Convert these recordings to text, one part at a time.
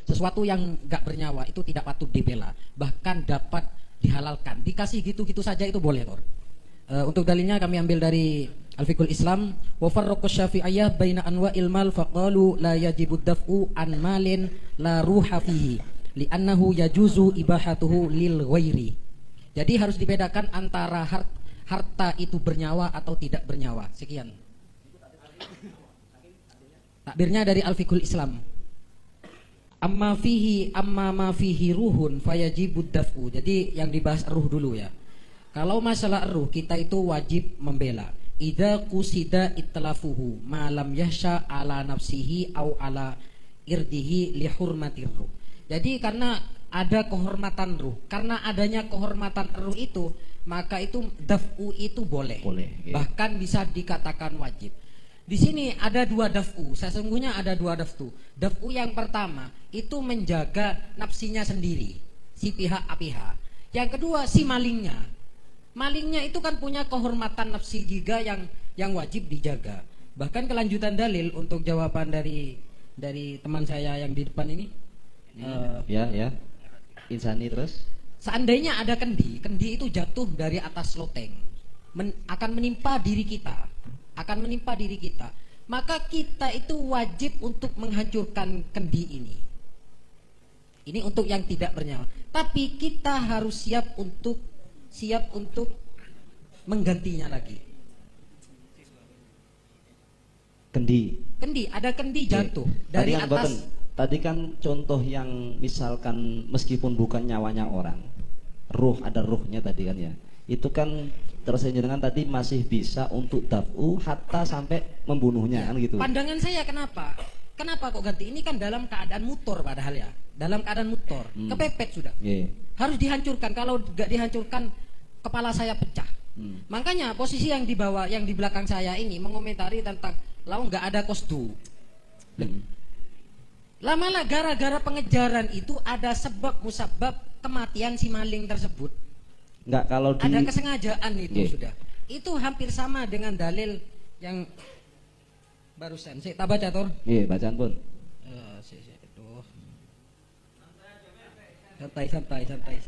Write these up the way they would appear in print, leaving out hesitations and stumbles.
sesuatu yang nggak bernyawa itu tidak patut dibela, bahkan dapat dihalalkan. Dikasih gitu-gitu saja itu boleh, Tor. Untuk dalilnya kami ambil dari Al-Fiqhul Islam, wa farraqu Syafi'iyah baina anwa'il mal faqalu la yajibu daf'u an malin la ruha fihi li'annahu yajuzu ibahatuhu lil ghairi. Jadi harus dibedakan antara harta itu bernyawa atau tidak bernyawa. Sekian. Takbirnya dari Al-Fiqhul Islam. Amma ma fihi ruhun fayajibud daf'u. Jadi yang dibahas ruh dulu ya. Kalau masalah ruh kita itu wajib membela. Idza qusida itlafuhu ma lam yahsha ala nafsihi au ala irdihi li hurmatir ruh. Jadi karena ada kehormatan ruh, karena adanya kehormatan ruh itu, maka itu daf'u itu boleh. Ya. Bahkan bisa dikatakan wajib. Di sini ada dua daf'u. Sesungguhnya ada dua daf'u. Daf'u yang pertama itu menjaga nafsinya sendiri, si pihak pihak. Yang kedua si malingnya. Malingnya itu kan punya kehormatan nafsi juga yang wajib dijaga. Bahkan kelanjutan dalil untuk jawaban dari teman saya yang di depan ini. Ya. Insani terus. Seandainya ada kendi itu jatuh dari atas loteng, akan menimpa diri kita. Maka kita itu wajib untuk menghancurkan kendi ini. Ini untuk yang tidak bernyawa. Tapi kita harus siap untuk menggantinya lagi. Kendi, ada kendi jatuh dari atas. Tadi kan contoh yang misalkan meskipun bukan nyawanya orang, ada ruhnya tadi kan ya. Itu kan terus dengan tadi masih bisa untuk daf'u hatta sampai membunuhnya kan gitu. Pandangan saya kenapa kok ganti? Ini kan dalam keadaan mutor padahal ya. Dalam keadaan mutor, kepepet sudah. Harus dihancurkan. Kalau nggak dihancurkan kepala saya pecah. Makanya posisi yang di bawah, yang di belakang saya ini mengomentari tentang lalu nggak ada kosdu. Lama-lama gara-gara pengejaran itu ada sebab musabab kematian si maling tersebut. Enggak, kalau ada kesengajaan itu sudah. Itu hampir sama dengan dalil yang barusan. Saya tak baca Tor. Bacaan pun. Santai.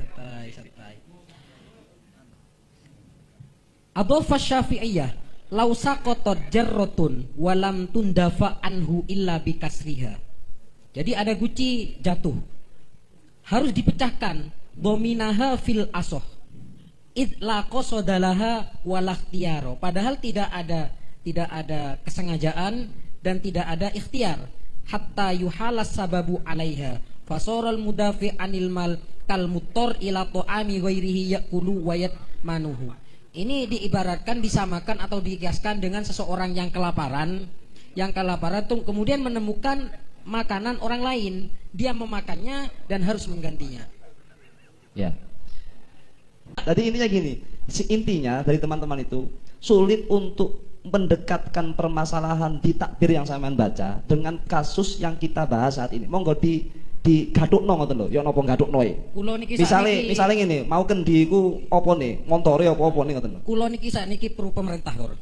Adhafa Syafi'iyah law saqatat jarratun wa lam tundafa anhu illa bikasriha. Jadi ada guci jatuh, harus dipecahkan. Dominaha fil asoh id la qasadalah wal ikhtiyar. Padahal tidak ada kesengajaan dan tidak ada ikhtiar. Hatta yuhalas sababu alaiha fasoral mudafi anil mal kal mutor ila ta'ami ghairihi yaqulu wa yatmanuhu. Ini diibaratkan, disamakan atau dikiaskan dengan seseorang yang kelaparan tuh kemudian menemukan makanan orang lain, dia memakannya dan harus menggantinya. Ya. Tadi intinya gini, intinya dari teman-teman itu sulit untuk mendekatkan permasalahan di takbir yang saya baca dengan kasus yang kita bahas saat ini. Monggo di gadukno ngoten lho, ya napa gadukno e. Misale ngene, mau kendi iku apa ne? Montore apa ne ngoten lho. Kula niki sakniki pro pemerintah lho.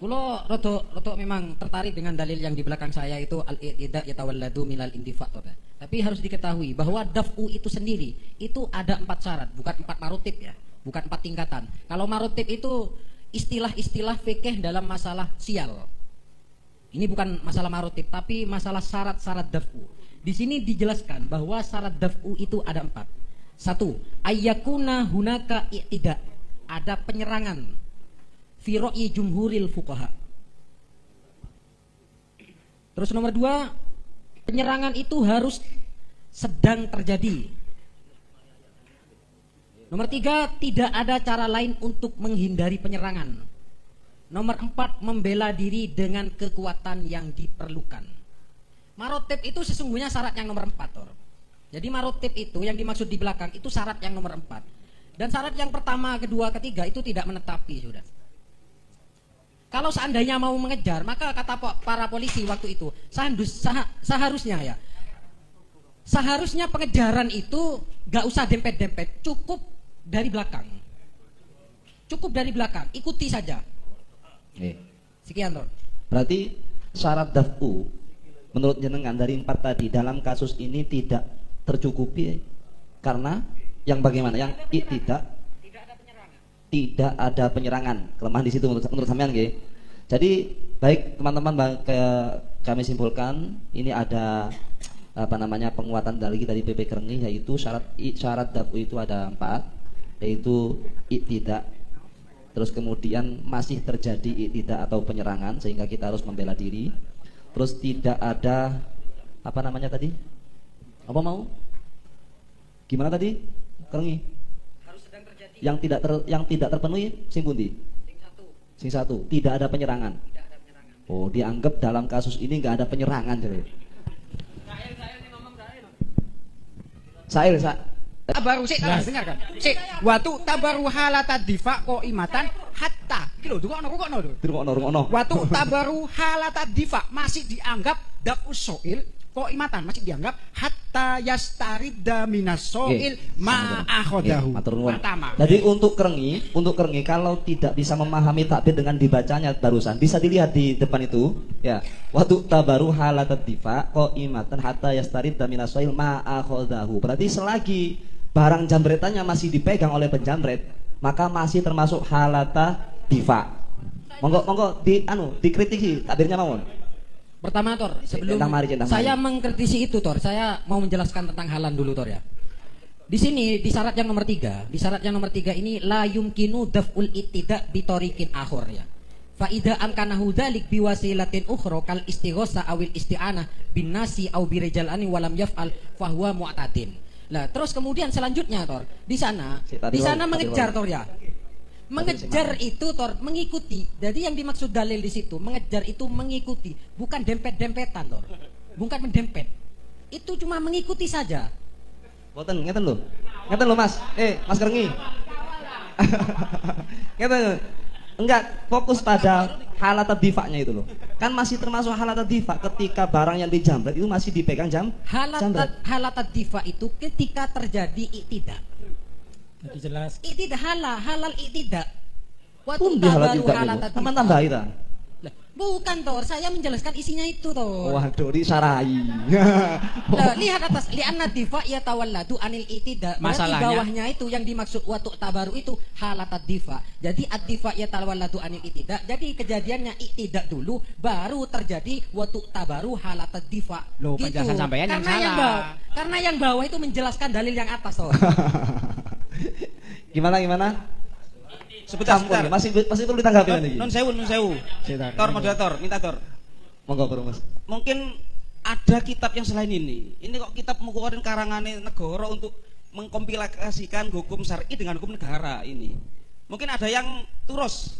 Kula rada memang tertarik dengan dalil yang di belakang saya itu al-i'tida yatawalladu minal intifa. Tapi harus diketahui bahwa daf'u itu sendiri itu ada 4 syarat, bukan 4 marotib ya, bukan 4 tingkatan. Kalau marotib itu istilah-istilah fikih dalam masalah sial. Ini bukan masalah marotib, tapi masalah syarat-syarat daf'u. Di sini dijelaskan bahwa syarat daf'u itu ada 4. 1. Ayyakuna hunaka i'tida. Ada penyerangan. Fi ra'yi jumhuril fuqaha. Terus nomor 2, penyerangan itu harus sedang terjadi. Nomor 3, tidak ada cara lain untuk menghindari penyerangan. Nomor 4, membela diri dengan kekuatan yang diperlukan. Marotib itu sesungguhnya syarat yang nomor 4 Tor. Jadi marotib itu yang dimaksud di belakang itu syarat yang nomor 4. Dan syarat yang pertama, kedua, ketiga itu tidak menetapi sudah. Kalau seandainya mau mengejar, maka kata para polisi waktu itu seharusnya pengejaran itu gak usah dempet-dempet, cukup dari belakang. Ikuti saja. Sekian Tor. Berarti syarat daf'u Menurut jenengan dari 4 tadi dalam kasus ini tidak tercukupi karena yang bagaimana? Yang tidak ada penyerangan. Kelemahan di situ menurut sampean nggih. Jadi baik teman-teman, kami simpulkan ini ada apa namanya penguatan dalil dari PP Kerengi, yaitu syarat dafu itu ada 4, yaitu tidak, terus kemudian masih terjadi tidak atau penyerangan sehingga kita harus membela diri, terus tidak ada apa namanya tadi, apa mau gimana tadi Kerengi, Harus sedang terjadi. yang tidak terpenuhi sing pundi? Sing satu tidak ada penyerangan. Oh, dianggap dalam kasus ini nggak ada penyerangan jadi. Sail Tabaru sik dengarkan. Sik, watu tabaru halata difa qaimatan hatta. Iki lho, rungokno lho. Rungokno. Watu tabaru halata difa masih dianggap dafus soil qaimatan, masih dianggap hatta yastaridda minas soil ma akhodahu. Pertama. Jadi untuk kerengi kalau tidak bisa memahami takbir dengan dibacanya barusan bisa dilihat di depan itu ya. Watu tabaru halata difa qaimatan hatta yastaridda minas soil ma akhodahu. Berarti selagi barang jambretannya masih dipegang oleh penjamret, maka masih termasuk halata difa. Monggo dikritisi takbirnya mawon. Pertama Tor, sebelum Centang saya mengkritisi itu Tor, saya mau menjelaskan tentang halan dulu Tor ya. Di sini di syarat yang nomor 3, ini la yumkinu daf'ul ittida bitorikin akhor ya. Fa idza amkanahu dzalik biwasilatin ukhra kal istighosa awil isti'anah bin nasi aw birijal ani walam yaf'al fa huwa mu'tadin. Lah terus kemudian selanjutnya Tor, di sana mengejar Tor ya. Mengejar itu Tor, mengikuti. Jadi yang dimaksud dalil di situ, mengejar itu mengikuti, bukan dempet-dempetan Tor. Bukan mendempet. Itu cuma mengikuti saja. Boten ngeten lho. Ngeten lho Mas. Mas Kerengi. Ngeten. Enggak fokus pada halat difa'nya itu loh. Kan masih termasuk halat difa ketika barang yang dijamret itu masih dipegang jamret. Halat difa itu ketika terjadi iktidak. Jadi jelas. Iktidak halal iktidak. Waktu tabaru halat difa. Tambahi ta. Bukan Tor, saya menjelaskan isinya itu Tor. Waduh, disarai. Lihat atas, li'anna difa yatawalladu anil itida. Berarti bawahnya itu yang dimaksud watu tabaru itu halatad difa. Jadi ad-difa yatawalladu anil itida. Jadi kejadiannya itida dulu, baru terjadi watu tabaru halatad difa. Loh, gitu. Penjelasan sampean yang salah. Karena yang bawah itu menjelaskan dalil yang atas Tor. Gimana? Sebentar. Masih perlu ditanggapi lagi. Non sewu. Tor moderator, minta Tor. Monggo Bro Mas. Mungkin ada kitab yang selain ini. Ini kok kitab Mukorin karangane negara untuk mengkompilasikan hukum syar'i dengan hukum negara ini. Mungkin ada yang turus